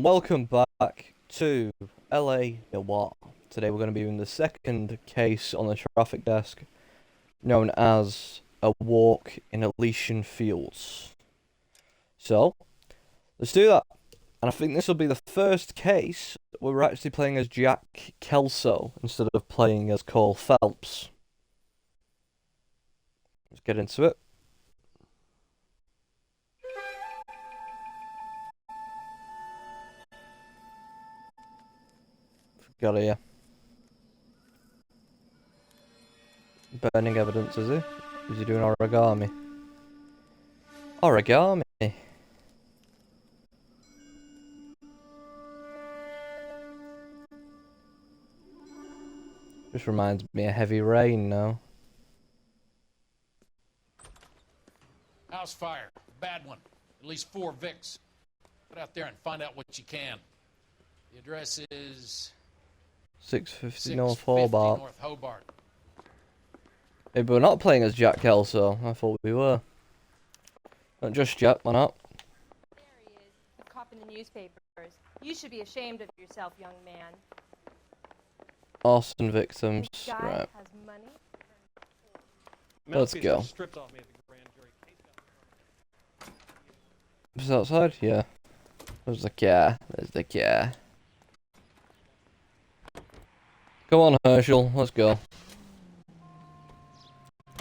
Welcome back to LA Noire. Today we're going to be doing the second case on the traffic desk, known as a walk in Elysian Fields. So, let's do that. And I think this will be the first case where we're actually playing as Jack Kelso instead of playing as Cole Phelps. Let's get into it. Got it, yeah. Burning evidence, is he? Is he doing origami? Origami! Just reminds me of heavy rain now. House fire. Bad one. At least 4 Vicks. Get out there and find out what you can. The address is 650 North Hobart. North Hobart. Hey, but we're not playing as Jack Kelso. I thought we were. Not just Jack, why not? There he is, a cop in the newspapers. You should be ashamed of yourself, young man. Arson victims, This guy right. has money. Let's go. Is it outside? Yeah. There's the car. There's the car. Come on, Herschel. Let's go.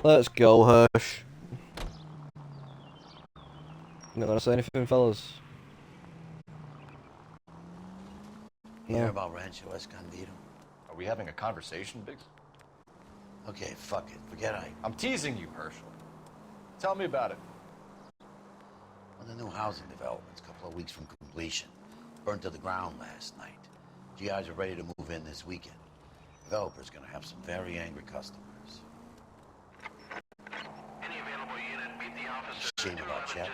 Let's go, Hirsch. You not gonna say anything, fellas? Hear about Rancho Escondido? Are we having a conversation, Biggs? Okay, fuck it. Forget I... I'm teasing you, Herschel. Tell me about it. Well, the new housing development's a couple of weeks from completion. Burned to the ground last night. GIs are ready to move in this weekend. Developer's gonna have some very angry customers. Any available unit, meet the officer. Shame about Chet.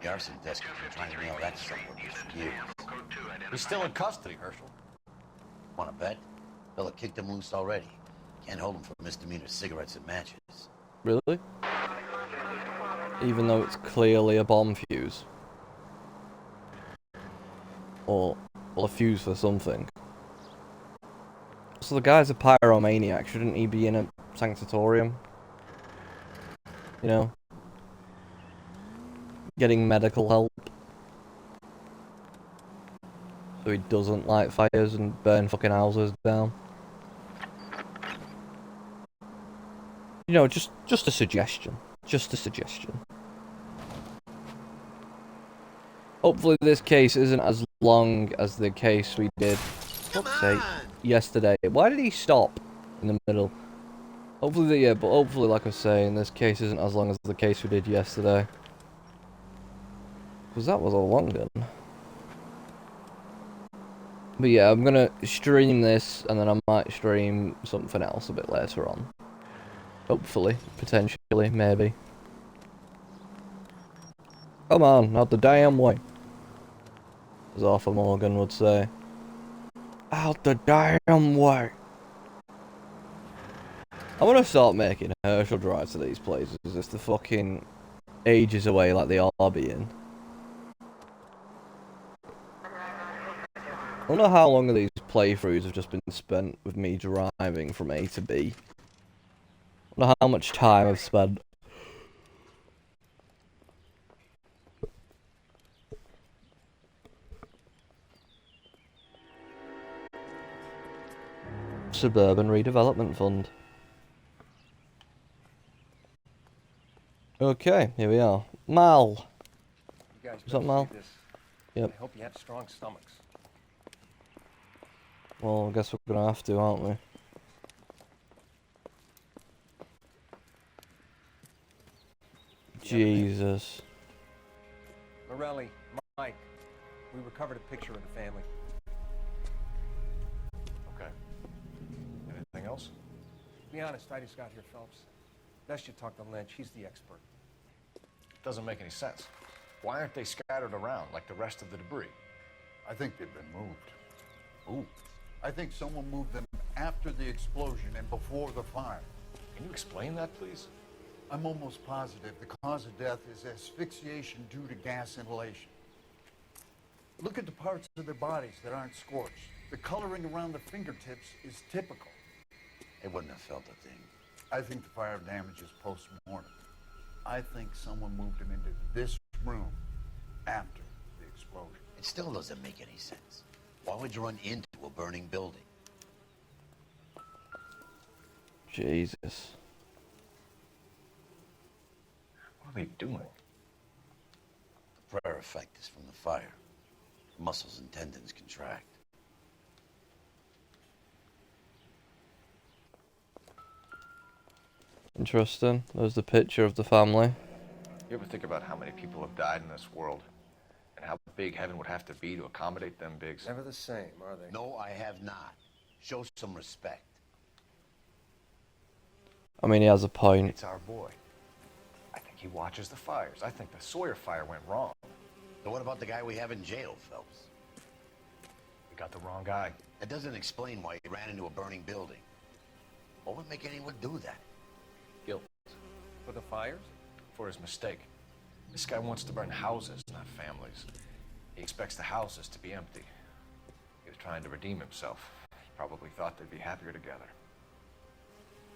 The arson desk has been trying to nail that son of a bitch for years. He's still in custody, Herschel. Wanna bet? Bella kicked him loose already. Can't hold him for misdemeanor cigarettes and matches. Really? Even though it's clearly a bomb fuse. Or a fuse for something. So the guy's a pyromaniac, shouldn't he be in a sanctatorium? You know? Getting medical help. So he doesn't light fires and burn fucking houses down. You know, just a suggestion. Just a suggestion. Hopefully this case isn't as long as the case we did, fuck's sake, yesterday. Why did he stop in the middle? Hopefully, yeah, but hopefully, like I was saying, this case isn't as long as the case we did yesterday. Because that was a long one. But yeah, I'm gonna stream this, and then I might stream something else a bit later on. Hopefully, potentially, maybe. Come on, not the damn way. As Arthur Morgan would say. Out the damn way. I want to start making Herschel drive to these places if the fucking ages away like they are being. I wonder how long of these playthroughs have just been spent with me driving from A to B. I wonder how much time I've spent. Suburban Redevelopment Fund. Okay, here we are. Mal. You guys Is that Mal? this. Yep. I hope you have strong stomachs. Well, I guess we're gonna have to, aren't we? Jesus. Morelli, Mike, we recovered a picture of the family. Okay. Anything else? To be honest, I just got here, Phelps. Best you talk to Lynch, he's the expert. Doesn't make any sense. Why aren't they scattered around like the rest of the debris? I think they've been moved. Ooh. I think someone moved them after the explosion and before the fire. Can you explain that, please? I'm almost positive the cause of death is asphyxiation due to gas inhalation. Look at the parts of their bodies that aren't scorched. The coloring around the fingertips is typical. They wouldn't have felt a thing. I think the fire damage is post-mortem. I think someone moved him into this room after the explosion. It still doesn't make any sense. Why would you run into a burning building? Jesus. What are they doing? The prayer effect is from the fire. Muscles and tendons contract. Interesting. There's the picture of the family. You ever think about how many people have died in this world? And how big heaven would have to be to accommodate them bigs? Never the same, are they? No, I have not. Show some respect. I mean, he has a point. It's our boy. I think he watches the fires. I think the Sawyer fire went wrong. So what about the guy we have in jail, Phelps? We got the wrong guy. That doesn't explain why he ran into a burning building. What would make anyone do that? Guilt. For the fires? For his mistake. This guy wants to burn houses, not families. He expects the houses to be empty. He was trying to redeem himself. He probably thought they'd be happier together.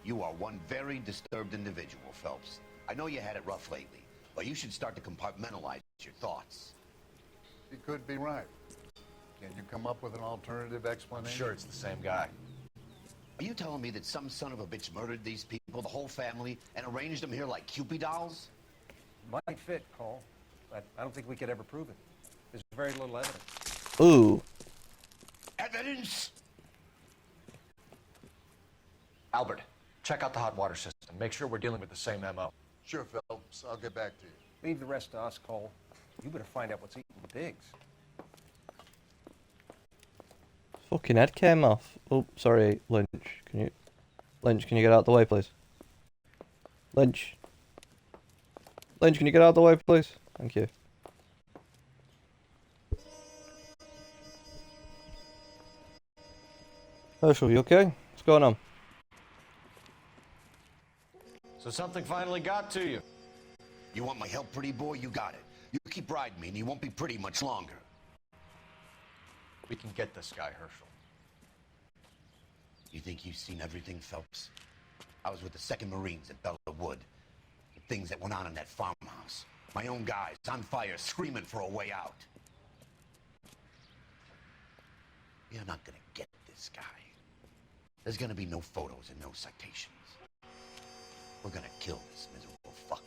You are one very disturbed individual, Phelps. I know you had it rough lately, but you should start to compartmentalize your thoughts. You could be right. Can you come up with an alternative I'm explanation? sure it's the same guy. Are you telling me that some son of a bitch murdered these people, the whole family, and arranged them here like Cupid dolls? Might fit, Cole. But I don't think we could ever prove it. There's very little evidence. Ooh. Evidence? Albert, check out the hot water system. Make sure we're dealing with the same MO. Sure, Phelps. I'll get back to you. Leave the rest to us, Cole. You better find out what's eating the pigs. Fucking head came off. Oh, sorry, Lynch. Lynch, can you get out of the way, please? Lynch, can you get out of the way, please? Thank you. Herschel, you okay? What's going on? So something finally got to you. You want my help, pretty boy? You got it. You keep riding me, and you won't be pretty much longer. We can get this guy, Herschel. You think you've seen everything, Phelps? I was with the 2nd Marines at Bella Wood. The things that went on in that farmhouse. My own guys on fire, screaming for a way out. You're not gonna get this guy. There's gonna be no photos and no citations. We're gonna kill this miserable fuck.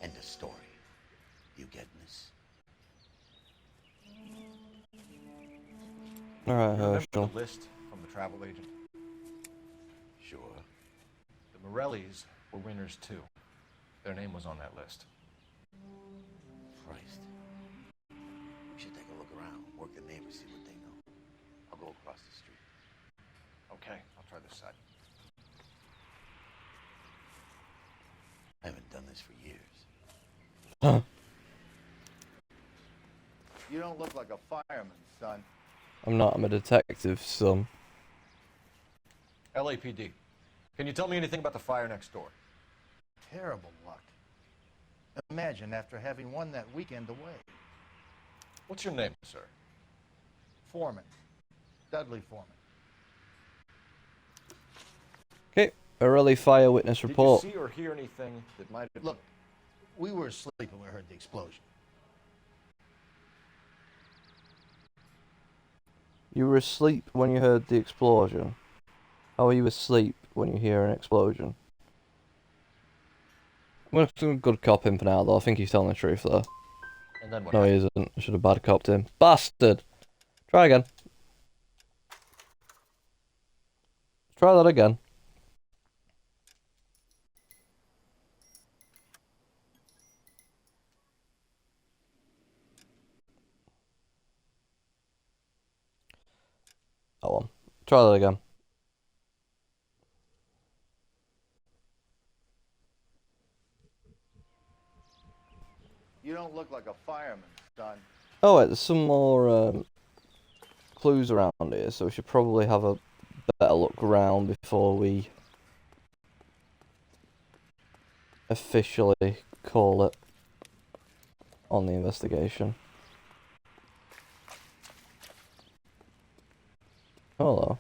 End of story. You getting this? Alright, Remember Herschel. the list from the travel agent? Sure. The Morellis were winners too. Their name was on that list. Christ. We should take a look around, work the neighbors, see what they know. I'll go across the street. Okay, I'll try this side. I haven't done this for years. Huh. You don't look like a fireman, son. I'm not, I'm a detective, son. LAPD. Can you tell me anything about the fire next door? Terrible luck. Imagine after having won that weekend away. What's your name, sir? Foreman. Dudley Foreman. Okay, early fire witness report. Did you see or hear anything that might have... Look, we were asleep when we heard the explosion. You were asleep when you heard the explosion. How are you asleep when you hear an explosion? I'm gonna good cop him for now, though. I think he's telling the truth, though. And then what No, he happened? isn't. I should have bad copped him. Bastard! Try again. Try that again. Oh, well. Try that again. You don't look like a fireman, son. Oh, wait, there's some more clues around here, so we should probably have a better look around before we officially call it on the investigation. Hello.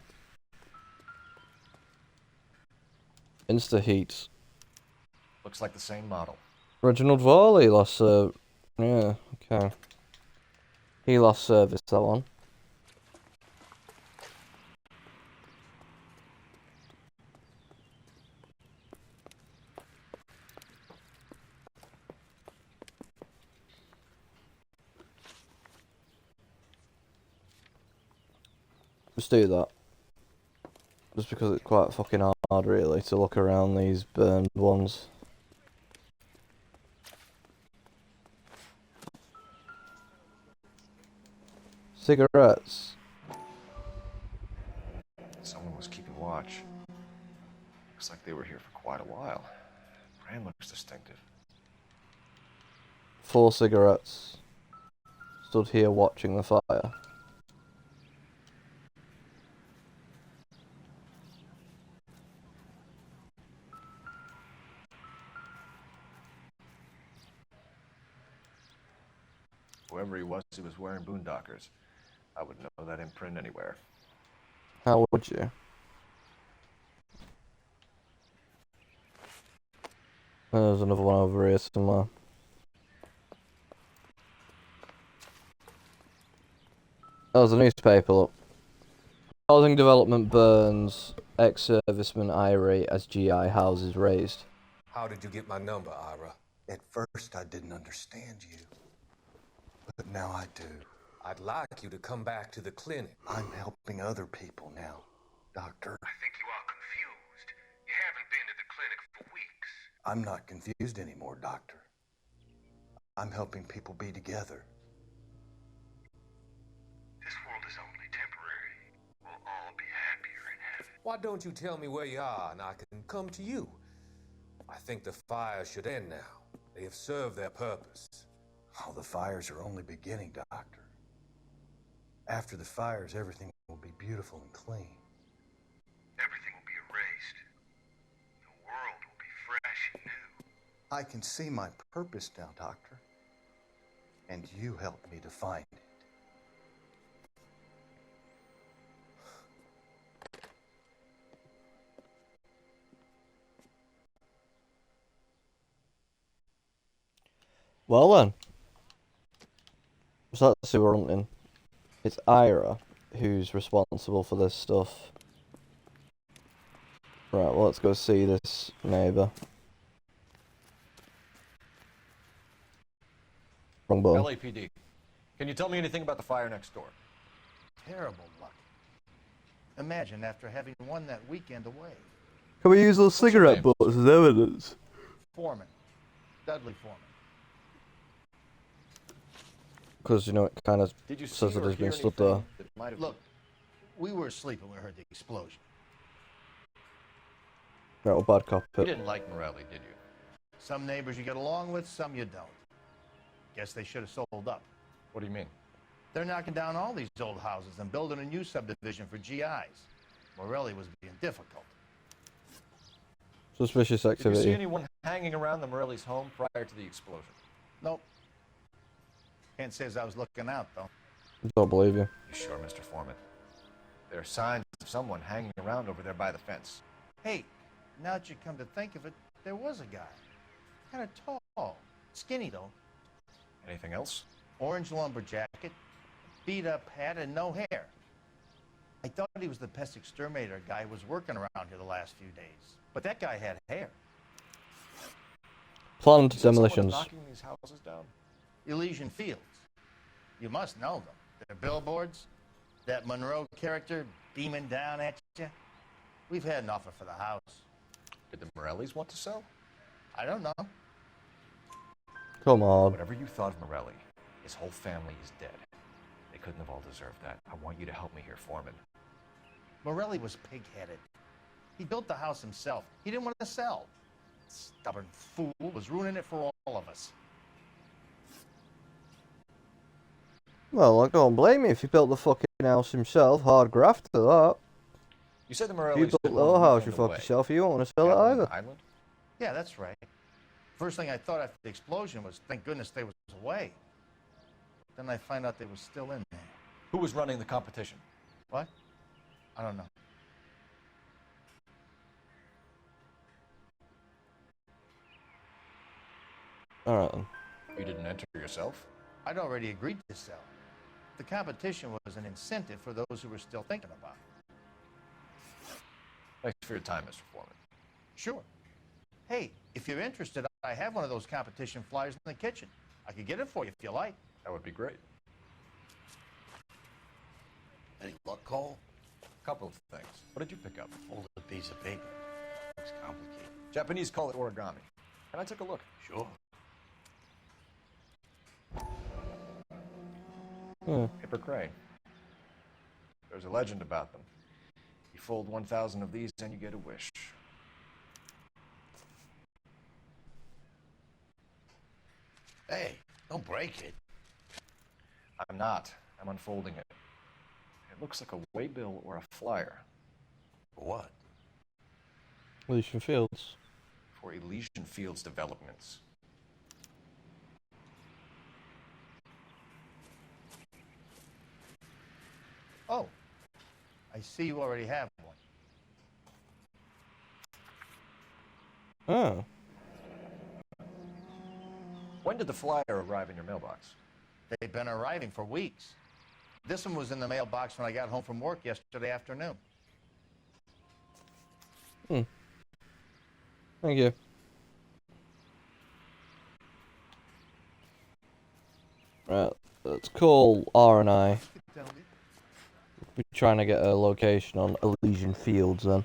Insta heat. Looks like the same model. Reginald Varley lost yeah, okay. He lost service, that one. Just do that. Just because it's quite fucking hard, really, to look around these burned ones. Cigarettes. Someone was keeping watch. Looks like they were here for quite a while. Brand looks distinctive. 4 cigarettes. Stood here watching the fire. Whoever he was wearing boondockers. I would know that imprint anywhere. How would you? There's another one over here somewhere. That was a newspaper, look. Housing development burns. Ex-serviceman irate as GI houses raised. How did you get my number, Ira? At first, I didn't understand you. But now I do. I'd like you to come back to the clinic. I'm helping other people now, Doctor. I think you are confused. You haven't been to the clinic for weeks. I'm not confused anymore, Doctor. I'm helping people be together. This world is only temporary. We'll all be happier in heaven. Why don't you tell me where you are and I can come to you? I think the fire should end now. They have served their purpose. Oh, the fires are only beginning, Doctor. After the fires, everything will be beautiful and clean. Everything will be erased. The world will be fresh and new. I can see my purpose now, Doctor. And you helped me to find it. Well then. So let's see what we're hunting. It's Ira who's responsible for this stuff. Right, well let's go see this neighbour. Wrong button. LAPD. Can you tell me anything about the fire next door? Terrible luck. Imagine after having won that weekend away. Can we use those What's your cigarette name? butts as evidence? Foreman. Dudley Foreman. Because, you know, it kind of Did you see says that or he's been hear stood there. anything that might have... Look, we were asleep when we heard the explosion. Right, well, bad cop. You didn't like Morelli, did you? Some neighbors you get along with, some you don't. Guess they should have sold up. What do you mean? They're knocking down all these old houses and building a new subdivision for GIs. Morelli was being difficult. Suspicious Did you activity. see anyone hanging around the Morelli's home prior to the explosion? Nope. Can't say as I was looking out, though. Don't believe you. You sure, Mr. Foreman? There are signs of someone hanging around over there by the fence. Hey, now that you come to think of it, there was a guy. Kind of tall. Skinny, though. Anything else? Orange lumber jacket, beat-up hat, and no hair. I thought he was the pest exterminator guy who was working around here the last few days. But that guy had hair. Planned You said someone was demolitions. knocking these houses down? Elysian Fields. You must know them. Their billboards, that Monroe character beaming down at you. We've had an offer for the house. Did the Morellis want to sell? I don't know. Come on. Whatever you thought of Morelli, his whole family is dead. They couldn't have all deserved that. I want you to help me here, Foreman. Morelli was pig-headed. He built the house himself. He didn't want to sell. Stubborn fool was ruining it for all of us. Well, I don't blame you if he built the fucking house himself. Hard graft to that. You said the If Morellis you built the didn't want whole to house you move fuck away. yourself, you won't want to sell Cabin it on either. the island? Yeah, that's right. First thing I thought after the explosion was, thank goodness they was away. Then I find out they was still in there. Who was running the competition? What? I don't know. Alright then. You didn't enter yourself? I'd already agreed to sell. The competition was an incentive for those who were still thinking about it. Thanks for your time, Mr. Foreman. Sure. Hey, if you're interested, I have one of those competition flyers in the kitchen. I could get it for you if you like. That would be great. Any luck, Cole? A couple of things. What did you pick up? Folded a piece of paper. Looks complicated. Japanese call it origami. Can I take a look? Sure. Paper crane. There's a legend about them. You fold 1,000 of these and you get a wish. Hey, don't break it. I'm not. I'm unfolding it. It looks like a waybill or a flyer. For what? Elysian Fields. For Elysian Fields developments. Oh, I see you already have one. Oh. When did the flyer arrive in your mailbox? They've been arriving for weeks. This one was in the mailbox when I got home from work yesterday afternoon. Thank you. Right, let's call R and I. We're trying to get a location on Elysian Fields then.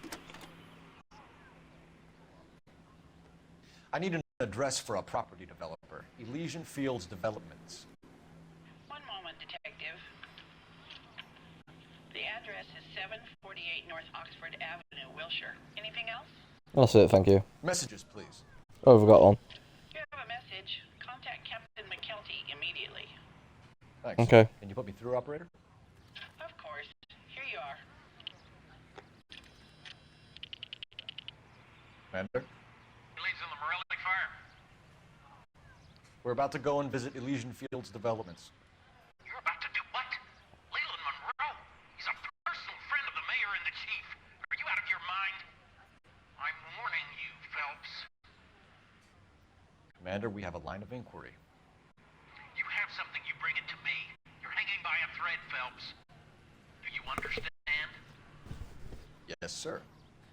I need an address for a property developer. Elysian Fields Developments. One moment, detective. The address is 748 North Oxford Avenue, Wilshire. Anything else? That's it, thank you. Messages, please. Oh, we've got one. You have a message. Contact Captain McKelty immediately. Thanks. Okay. Can you put me through, operator? Of course. Here you are. Commander? Leads on the Morelli fire. We're about to go and visit Elysian Fields Developments. You're about to do what? Leland Monroe? He's a personal friend of the mayor and the chief. Are you out of your mind? I'm warning you, Phelps. Commander, we have a line of inquiry. You have something, you bring it to me. You're hanging by a thread, Phelps. Do you understand? Yes, sir.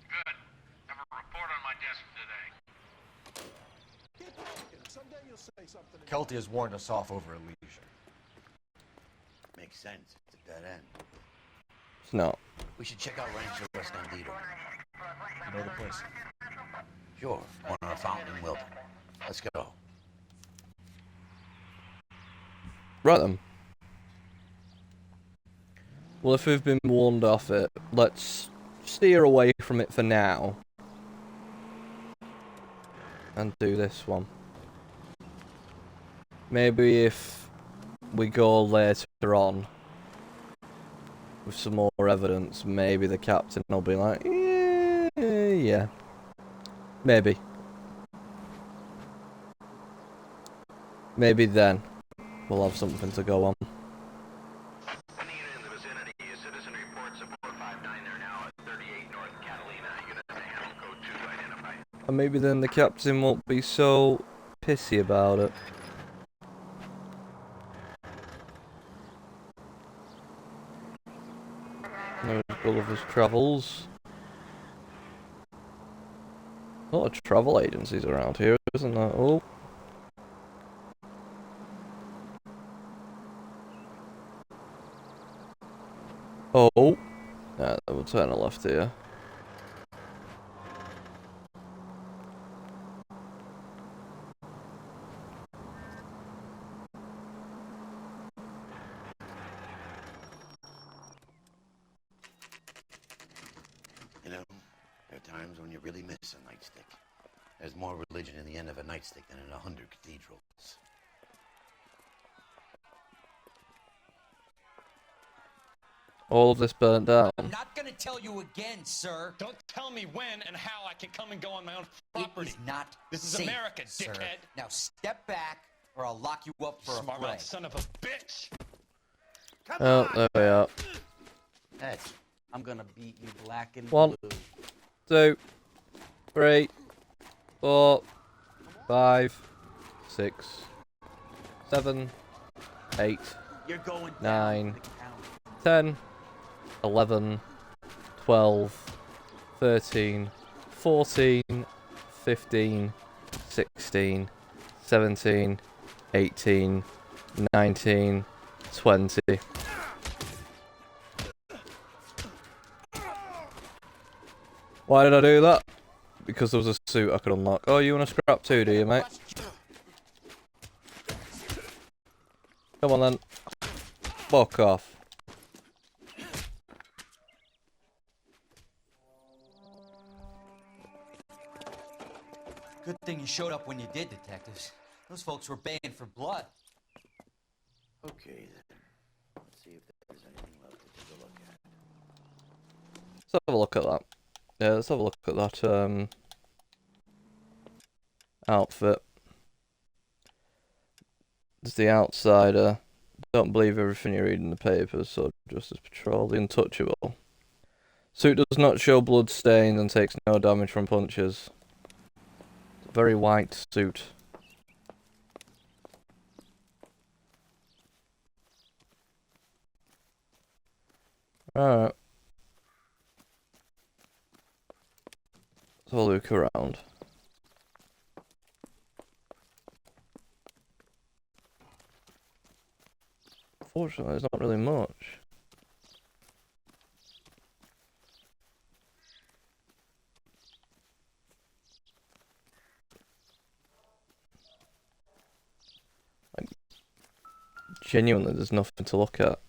Good. Have a report on my desk today. Kelty has warned us off over Elysian. Makes sense. It's a dead end. It's not. We should check out Rancho Escondido. You know the place? Sure. One on a fountain in Wilton. Let's go. Right then. Well, if we've been warned off it, let's steer away from it for now. And do this one. Maybe if we go later on with some more evidence, maybe the captain will be like, yeah. Maybe. Maybe then we'll have something to go on. In the vicinity, citizen reports of 459 there now at 38 North Catalina. Unit handle code 2 identified. And maybe then the captain won't be so pissy about it. There's Gulliver's Travels. A lot of travel agencies around here, isn't there? Oh. Oh. Yeah, we'll turn a left here. You know, there are times when you really miss a nightstick. There's more religion in the end of a nightstick than in 100 cathedrals. All of this burnt down. I'm not gonna tell you again, sir. Don't tell me when and how I can come and go on my own property. It is not This is safe, America, sir. dickhead. Now step back, or I'll lock you up for Smart a fray. mouth son of a bitch. Oh, there we are. Ed, I'm gonna beat you black and 1, blue. 2, 3, 4, 5, 6, 7, 8, You're going 9, 10, 11, 12, 13, 14, 15, 16, 17, 18, 19, 20. Why did I do that? Because there was a suit I could unlock. Oh, you want to scrap too, do you, mate? Come on then. Fuck off. Good thing you showed up when you did, detectives. Those folks were baying for blood. Okay, then. Let's see if there's anything left to take a look at. Let's have a look at that. Yeah, let's have a look at that, outfit. It's the outsider. Don't believe everything you read in the papers, so just as patrol. The untouchable. Suit does not show blood stains and takes no damage from punches. It's a very white suit. Alright. Let's have a look around. Fortunately, there's not really much. Like, genuinely, there's nothing to look at.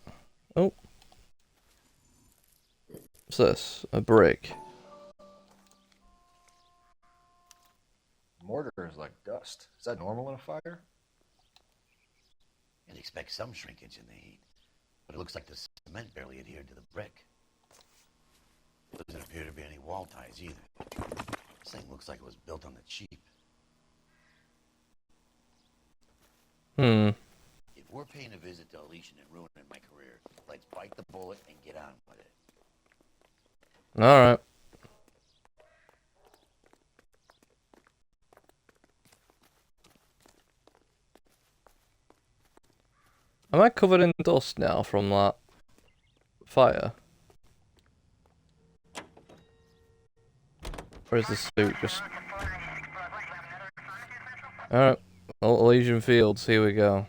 Oh. What's this? A brick. Mortar is like dust. Is that normal in a fire? You'd expect some shrinkage in the heat, but it looks like the cement barely adhered to the brick. Doesn't appear to be any wall ties either. This thing looks like it was built on the cheap. If we're paying a visit to Elysian and ruining my career, let's bite the bullet and get on with it. Alright. Am I covered in dust now from that fire? Or is the suit just... Alright. Well, Elysian Fields, here we go.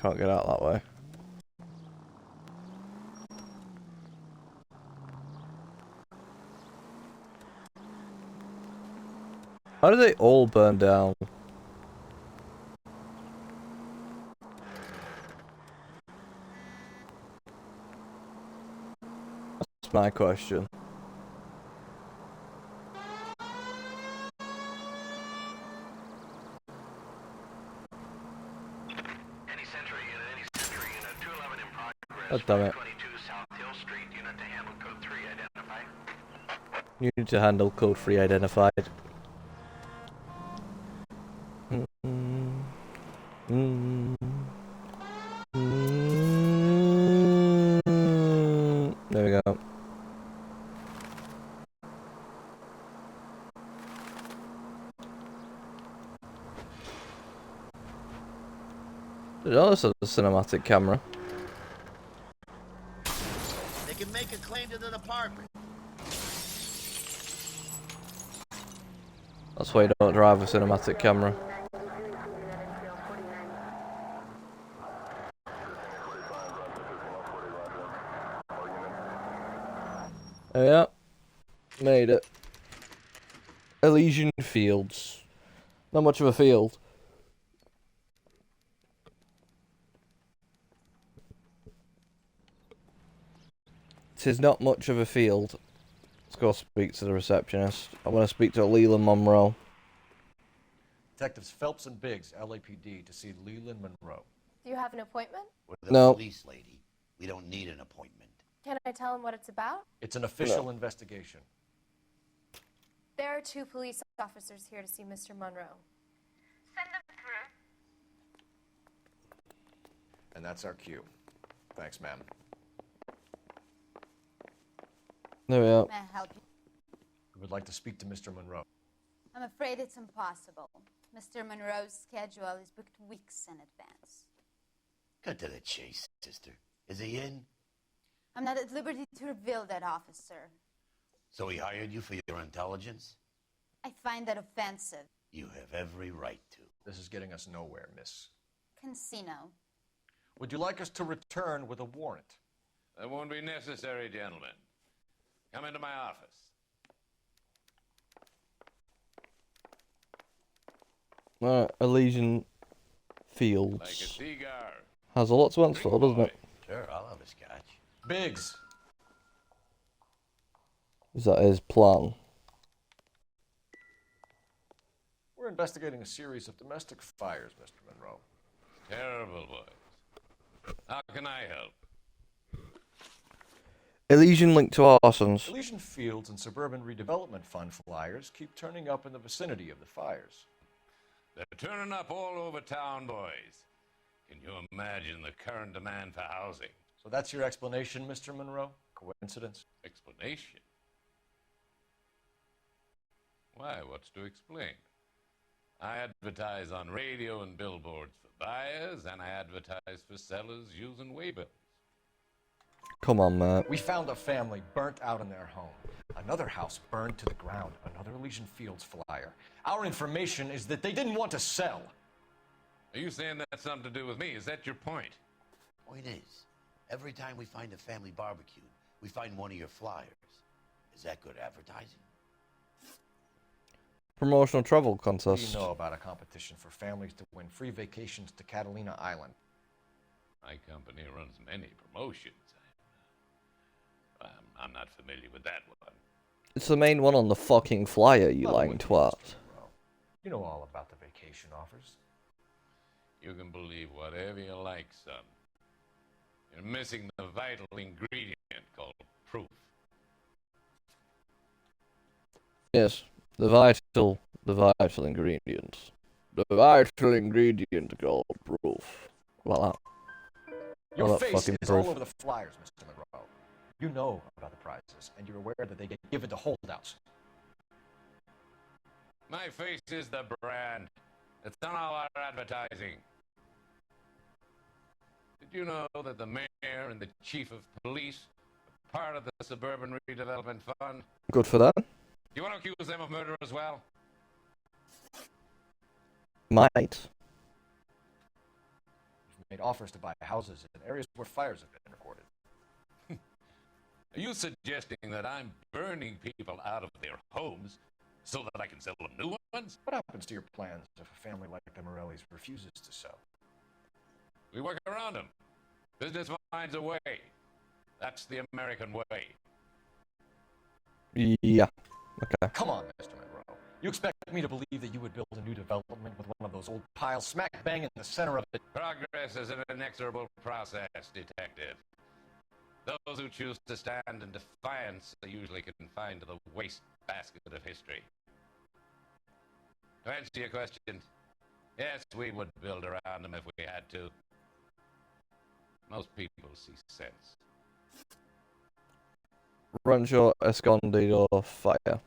Can't get out that way. How did they all burn down? That's my question. Any Century unit, any Century unit, 211 in progress. God damn it. 22 South Hill Street, unit to handle code 3 identified. You need to handle code 3 identified. There we go. Oh, this is a cinematic camera. They can make a claim to the department. That's why you don't drive a cinematic camera. Oh yeah, made it. Elysian Fields. Not much of a field. Tis not much of a field. Let's go speak to the receptionist. I want to speak to Leland Monroe. Detectives Phelps and Biggs, LAPD, to see Leland Monroe. Do you have an appointment? We're the No. police lady. We don't need an appointment. Can I tell him what it's about? It's an official investigation. There are 2 police officers here to see Mr. Monroe. Send them through. And that's our cue. Thanks, ma'am. There we are. May I help you? We would like to speak to Mr. Monroe. I'm afraid it's impossible. Mr. Monroe's schedule is booked weeks in advance. Cut to the chase, sister. Is he in? I'm not at liberty to reveal that, officer. So he hired you for your intelligence? I find that offensive. You have every right to. This is getting us nowhere, miss. Casino. Would you like us to return with a warrant? That won't be necessary, gentlemen. Come into my office. Elysian Fields. Like a cigar. Has a lot to answer for, doesn't it? Sure, I'll have a scotch. Biggs! Is that his plan? We're investigating a series of domestic fires, Mr. Monroe. Terrible, boys. How can I help? Elysian linked to arsons. Elysian Fields and Suburban Redevelopment Fund flyers keep turning up in the vicinity of the fires. They're turning up all over town, boys. Can you imagine the current demand for housing? So that's your explanation, Mr. Monroe? Coincidence? Explanation? Why, what's to explain? I advertise on radio and billboards for buyers, and I advertise for sellers using waybills. Come on, Matt. We found a family burnt out in their home. Another house burned to the ground. Another Elysian Fields flyer. Our information is that they didn't want to sell. Are you saying that's something to do with me? Is that your point? Point is, every time we find a family barbecue, we find one of your flyers. Is that good advertising? Promotional travel What contest. do you know about a competition for families to win free vacations to Catalina Island? My company runs many promotions. I'm not familiar with that one. It's the main one on the fucking flyer, you lying twat. You know all about the vacation offers. You can believe whatever you like, son. You're missing the vital ingredient called proof. Yes, the vital ingredient. The vital ingredient called proof. Well, Your that face fucking is proof. all over the flyers, Mr. Monroe. You know about the prizes, and you're aware that they get given to holdouts. My face is the brand. It's on all our advertising. Did you know that the mayor and the chief of police are part of the Suburban Redevelopment Fund? Good for that. You want to accuse them of murder as well? Might. You've made offers to buy houses in areas where fires have been recorded. Are you suggesting that I'm burning people out of their homes so that I can sell them new ones? What happens to your plans if a family like the Morellis refuses to sell? We work around them. Business finds a way. That's the American way. Yeah. Okay. Come on, Mr. Monroe. You expect me to believe that you would build a new development with one of those old piles smack bang in the center of it? Progress is an inexorable process, detective. Those who choose to stand in defiance are usually confined to the wastebasket of history. To answer your question, yes, we would build around them if we had to. Most people see sense. Rancho Escondido fire.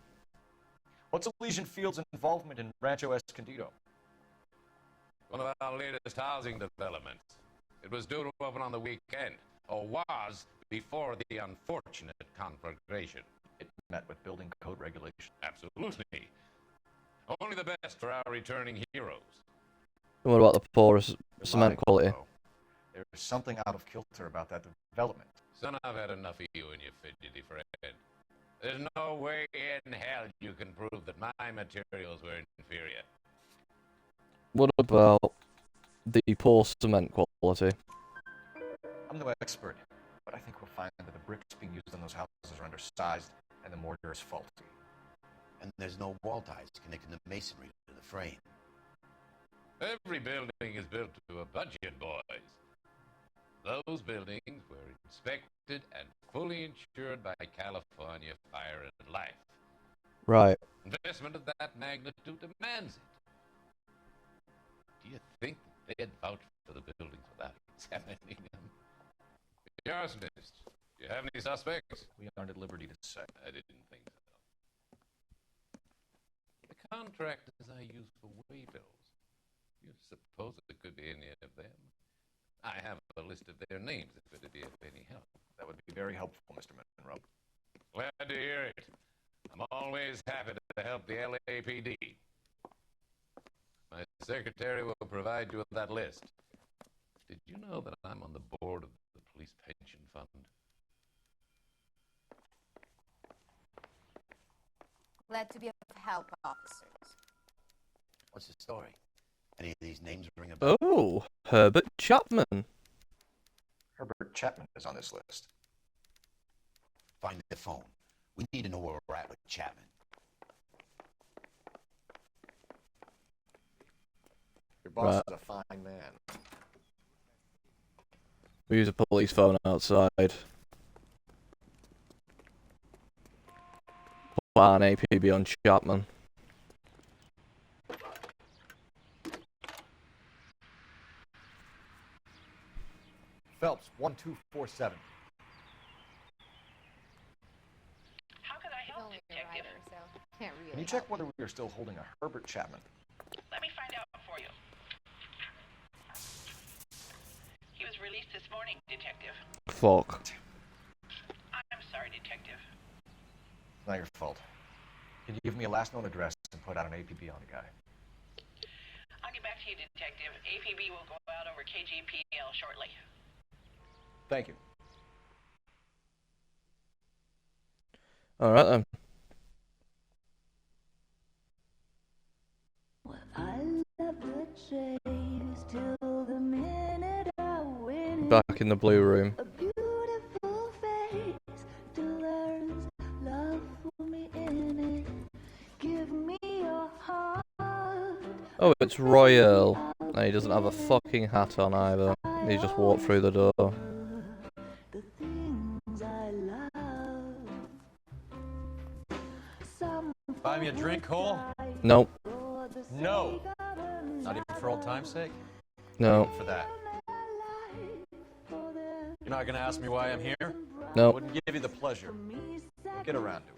What's Elysian Fields' involvement in Rancho Escondido? One of our latest housing developments. It was due to open on the weekend, or was before the unfortunate conflagration. It met with building code regulations. Absolutely. Only the best for our returning heroes. And what about the porous cement quality? There's something out of kilter about that development. Son, I've had enough of you and your fidgety friend. There's no way in hell you can prove that my materials were inferior. What about the poor cement quality? I'm no expert, but I think we'll find that the bricks being used in those houses are undersized and the mortar is faulty. And there's no wall ties connecting the masonry to the frame. Every building is built to a budget, boys. Those buildings were inspected and fully insured by California Fire and Life. Right. Investment of that magnitude demands it. Do you think they'd vouch for the buildings without examining them. The arsonist. Do you have any suspects? We aren't at liberty to say. I didn't think so. The contractors I use for way bills. You suppose it could be any of them? I have a list of their names if it'd be of any help. That would be very helpful, Mr. Monroe. Glad to hear it. I'm always happy to help the LAPD. My secretary will provide you with that list. Did you know that I'm on the board of the police pension fund? Glad to be of help, officers. What's the story? Any of these names ring a bell? Oh, Herbert Chapman. Herbert Chapman is on this list. Find the phone. We need to know where we're at with Chapman. Your boss is a fine man. We use a police phone outside. Put an APB on Chapman. Phelps, 1247. How could I help, Only a Detective? writer, so can't really. Can you check whether we are still holding a Herbert Chapman? Let me find out for you. He was released this morning, Detective. Fuck. I'm sorry, Detective. It's not your fault. Can you give me a last known address and put out an APB on the guy? I'll get back to you, Detective. APB will go out over KGPL shortly. Thank you. Alright then. Back in the blue room. Oh, it's Royale. And he doesn't have a fucking hat on either. He just walked through the door. Buy me a drink, Cole? Nope. No. Not even for old time's sake? No. For that. You're not gonna ask me why I'm here? No. Wouldn't give you the pleasure. Get around to it.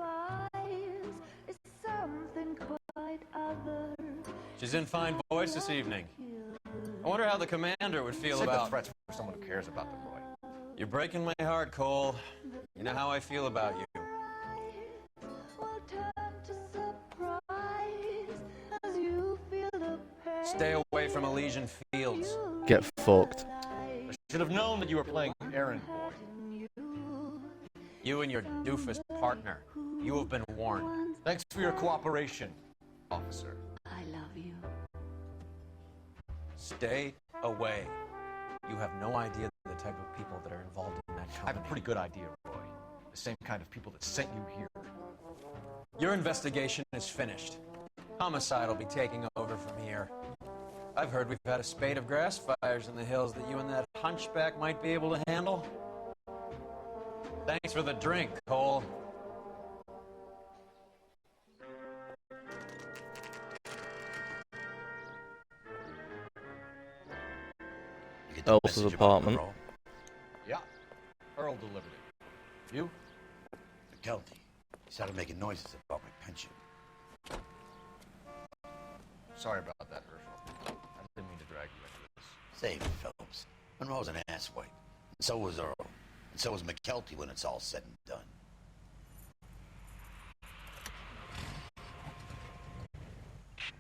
She's in fine voice this evening. I wonder how the commander would feel Sick of about threats for someone who cares about the boy. You're breaking my heart, Cole. You know how I feel about you. Stay away from Elysian Fields. Get fucked. I should have known that you were playing errand boy. You and your doofus partner. You have been warned. Thanks for your cooperation, officer. I love you. Stay away. You have no idea the type of people that are involved in that company. I have a pretty good idea, Roy. The same kind of people that sent you here. Your investigation is finished. Homicide will be taking over from here. I've heard we've had a spate of grass fires in the hills that you and that hunchback might be able to handle. Thanks for the drink, Cole. Elsa's apartment. Yeah. Earl delivered it. You? McKelty. He started making noises about my pension. Sorry about that, Herschel. I didn't mean to drag you into this. Save it, Phillips. Monroe's an asswipe. And so was Earl. And so was McKelty when it's all said and done.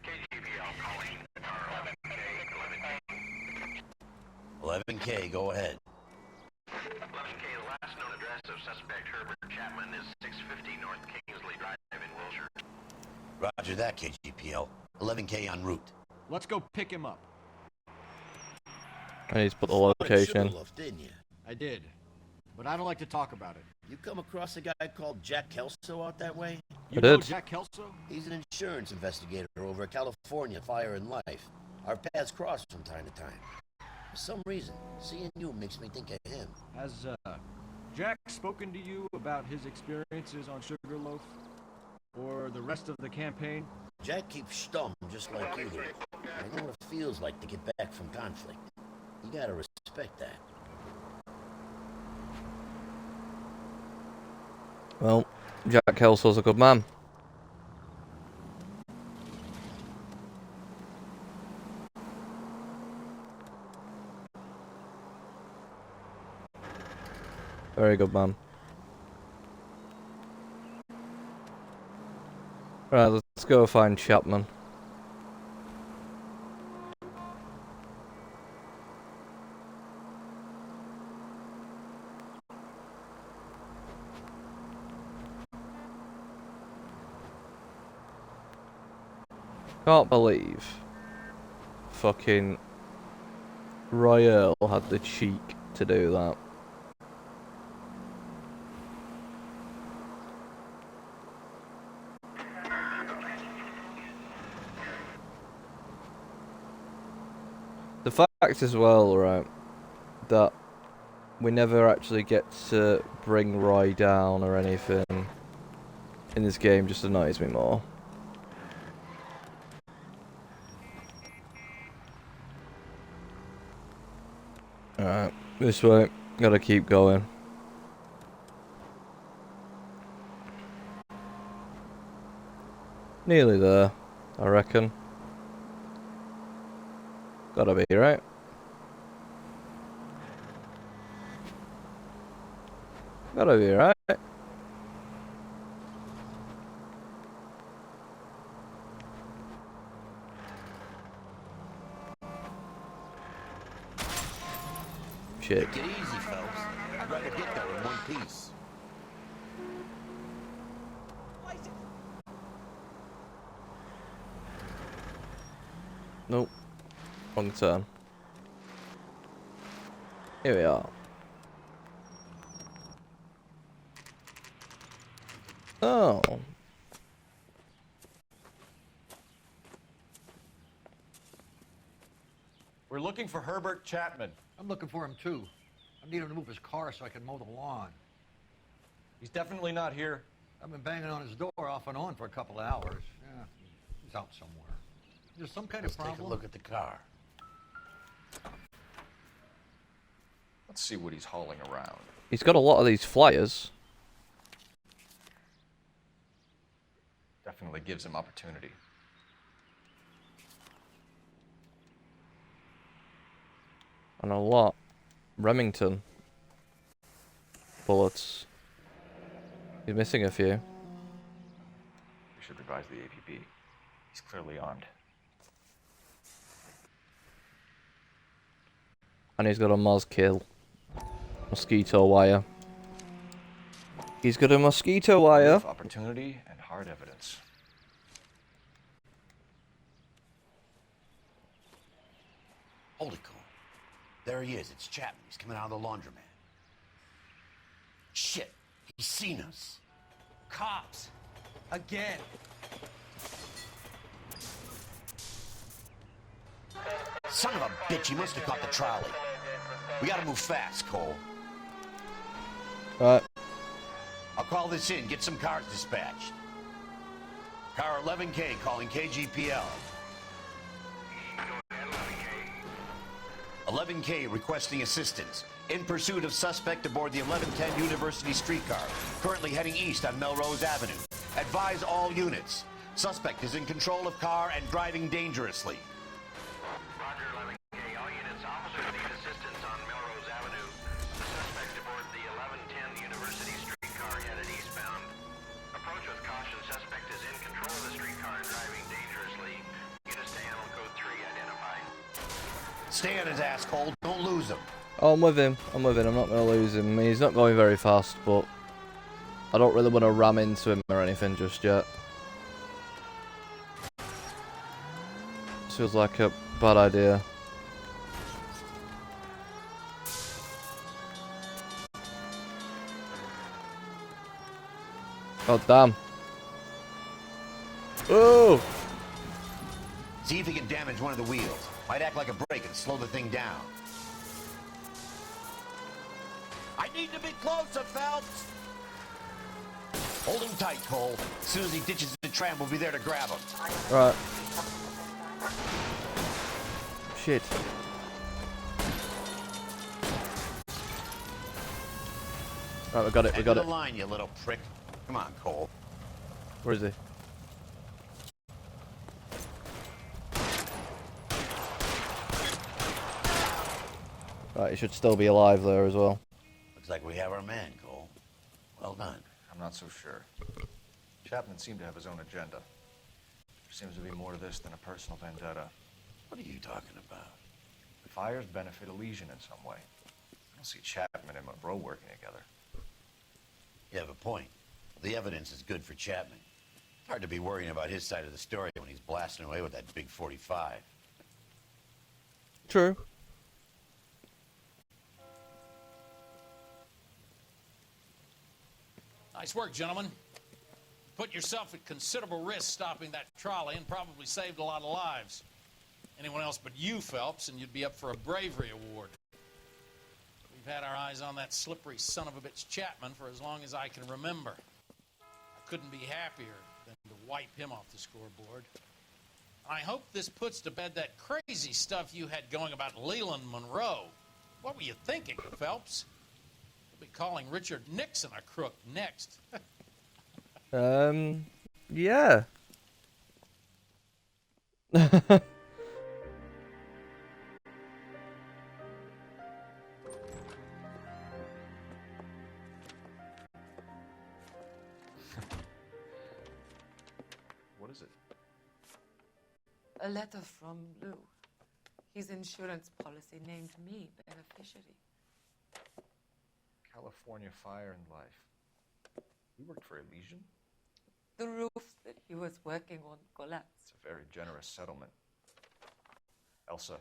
KGPL calling car 11K, 11K, go ahead. 11K, the last known address of suspect Herbert Chapman is 650 North Kingsley Drive in Wilshire. Roger that, KGPL. 11K en route. Let's go pick him up. I need to put the location. Didn't you? I did. But I don't like to talk about it. You come across a guy called Jack Kelso out that way? You I know did. Jack Kelso? He's an insurance investigator over at California Fire and Life. Our paths cross from time to time. For some reason, seeing you makes me think of him. Has Jack spoken to you about his experiences on Sugarloaf? Or the rest of the campaign? Jack keeps stum just like you do. I know what it feels like to get back from conflict. You gotta respect that. Well, Jack Kelsall's a good man. Very good man. Right, let's go find Chapman. Can't believe fucking Royale had the cheek to do that. The fact as well, right, that we never actually get to bring Roy down or anything in this game just annoys me more. Alright, this way. Gotta keep going. Nearly there, I reckon. Gotta be, right? Gotta be, right? Shit. Take it easy, folks. I'd rather get there in one piece. Nope. Wrong turn. Here we are. Oh. We're looking for Herbert Chapman. I'm looking for him too. I need him to move his car so I can mow the lawn. He's definitely not here. I've been banging on his door off and on for a couple of hours. Yeah, he's out somewhere. There's some kind Let's of problem. take a look at the car. Let's see what he's hauling around. He's got a lot of these flyers. Definitely gives him opportunity. And a lot. Remington. Bullets. He's missing a few. We should revise the APB. He's clearly armed. And he's got a kill. Mosquito wire. He's got a mosquito wire. Opportunity and hard evidence. Hold it, Cole. There he is. It's Chapman. He's coming out of the laundromat. Shit. He's seen us. Cops. Again. Son of a bitch. He must have caught the trolley. We gotta move fast, Cole. Right. I'll call this in. Get some cars dispatched. Car 11K calling KGPL. 11K requesting assistance. In pursuit of suspect aboard the 1110 University streetcar. Currently heading east on Melrose Avenue. Advise all units. Suspect is in control of car and driving dangerously. Roger, 11K. All units, officers need assistance on Melrose Avenue. The suspect aboard the 1110 University streetcar headed eastbound. Approach with caution. Suspect is in control of the streetcar and driving dangerously. Units to animal code 3 identified. Stay on his ass, Cole. Don't lose him. Oh, I'm with him. I'm with him. I'm not going to lose him. He's not going very fast, but I don't really want to ram into him or anything just yet. This feels like a bad idea. God damn. Oh! See if he can damage one of the wheels. Might act like a brake and slow the thing down. I need to be closer, Phelps! Hold him tight, Cole. As soon as he ditches the tram, we'll be there to grab him. Right. Shit. Right, we got it, we End got of it. the line, you little prick. Come on, Cole. Where is he? Right, he should still be alive there as well. Looks like we have our man, Cole. Well done. I'm not so sure. Chapman seemed to have his own agenda. There seems to be more to this than a personal vendetta. What are you talking about? The fires benefit Elysian in some way. I don't see Chapman and Monroe working together. You have a point. The evidence is good for Chapman. It's hard to be worrying about his side of the story when he's blasting away with that big 45. True. Nice work, gentlemen. Put yourself at considerable risk stopping that trolley and probably saved a lot of lives. Anyone else but you, Phelps, and you'd be up for a bravery award. We've had our eyes on that slippery son of a bitch Chapman for as long as I can remember. I couldn't be happier than to wipe him off the scoreboard. I hope this puts to bed that crazy stuff you had going about Leland Monroe. What were you thinking, Phelps? You'll be calling Richard Nixon a crook next. Yeah. What is it? A letter from Lou. His insurance policy named me beneficiary. California Fire and Life. You worked for Elysian? The roof that he was working on collapsed. It's a very generous settlement. Elsa,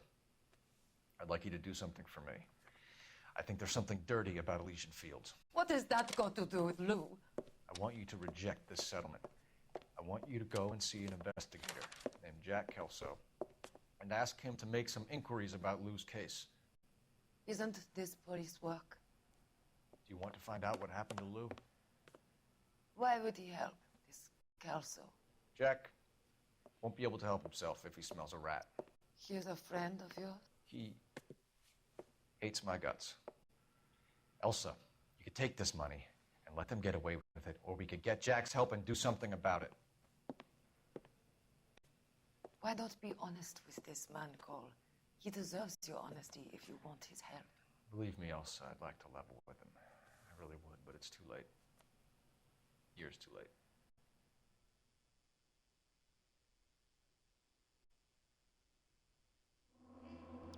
I'd like you to do something for me. I think there's something dirty about Elysian Fields. What has that got to do with Lou? I want you to reject this settlement. I want you to go and see an investigator named Jack Kelso and ask him to make some inquiries about Lou's case. Isn't this police work? Do you want to find out what happened to Lou? Why would he help this Kelso? Jack won't be able to help himself if he smells a rat. He's a friend of yours? He hates my guts. Elsa, you could take this money and let them get away with it, or we could get Jack's help and do something about it. Why not be honest with this man, Cole? He deserves your honesty if you want his help. Believe me, Elsa, I'd like to level with him. I really would, but it's too late. Years too late.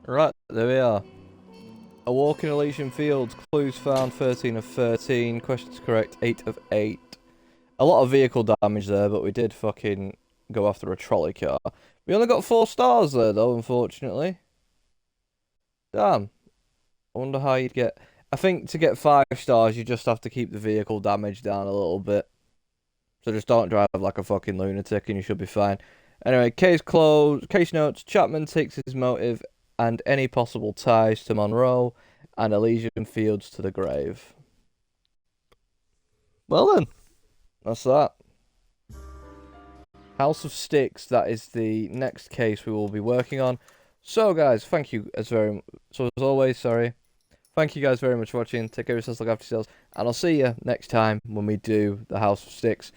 Right, there we are. A walk in Elysian Fields. Clues found 13 of 13. Questions correct 8 of 8. A lot of vehicle damage there, but we did fucking go after a trolley car. We only got 4 stars there, though, unfortunately. Damn. I wonder how you'd get... I think to get 5 stars, you just have to keep the vehicle damage down a little bit. So just don't drive like a fucking lunatic and you should be fine. Anyway, case closed. Case notes. Chapman takes his motive and any possible ties to Monroe and Elysian Fields to the grave. Well then, that's that. House of Sticks, that is the next case we will be working on. So guys, thank you as always, thank you guys very much for watching. Take care of yourselves, look after yourselves, and I'll see you next time when we do the House of Sticks.